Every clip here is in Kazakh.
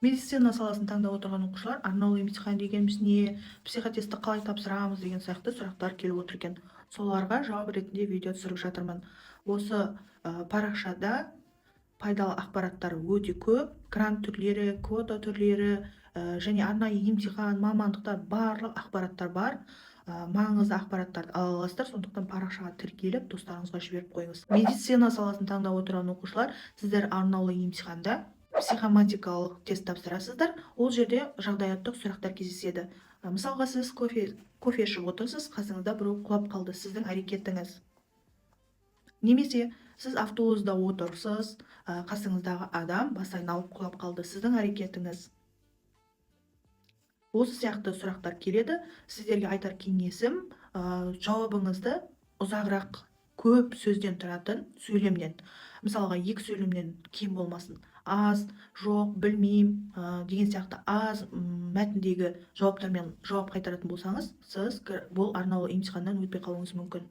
Медицина саласын таңдап отырған оқушылар арнаулы емтихан дегеніміз не, психотестті қалай тапсырамыз деген сияқты сұрақтар келіп отыр екен. Соларға жауап ретінде видео түсіріп жатырмын. Осы парақшада пайдалы ақпараттар өте көп, грант түрлері, квота түрлері және арнайы емтихан, мамандықтар, барлық ақпараттар бар. Маңызды ақпараттарды ала аласыздар, сондықтан парақшаға тіркеліп достарыңызға жіберіп қойыңыз. Медицина саласын таңдап отырған оқушылар, сіздер арнаулы емтиханда психоматикалық тест тапсырасыздар. Ол жерде жағдаяттық сұрақтар кездеседі. Мысалға, сіз кофе ішіп отырсыз, қасыңызда біреу құлап қалды, сіздің әрекетіңіз. Немесе сіз автобуста отырсыз, қасыңыздағы адам бас айналып құлап қалды, сіздің әрекетіңіз. Осы сияқты сұрақтар келеді. Сіздерге айтар кеңесім, жауабыңызды ұзағырақ, көп сөзден тұратын сөйлемнен. Мысалға, 2 сөйлемнен кем болмасын. Аз, жоқ, білмеймін деген сияқты аз мәтіндегі жауаптармен жауап қайтаратын болсаңыз, сіз бұл арнаулы емтиханнан өтпей қалуыңыз мүмкін.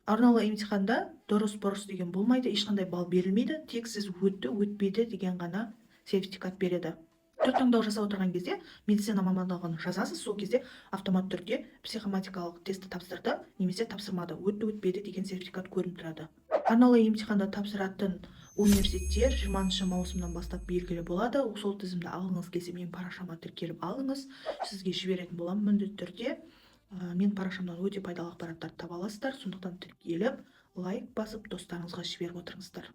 Арнаулы емтиханда дұрыс-бұрыс деген болмайды, ешқандай балл берілмейді, тек сіз өтті, өтпеді деген ғана сертификат береді. Түр таңдау жасап отырған кезде медицина мамандығын жазасыз, сол кезде автомат түрде психоматикалық тестті тапсырды немесе тапсырмады, өтті, өтпеді деген сертификат көрініп тұрады. Арнаулы емтиханда тапсыратын университеттер 20 маусымнан бастап белгілі болады. Сол тізімді алыңыз келсе, менің парақшама тіркеліп алыңыз, сізге жіберетін боламын міндетті түрде. Мен парақшамнан өте пайдалы ақпараттарды таба аласыздар, сондықтан тіркеліп, лайк басып, достарыңызға жіберіп отырыңыздар.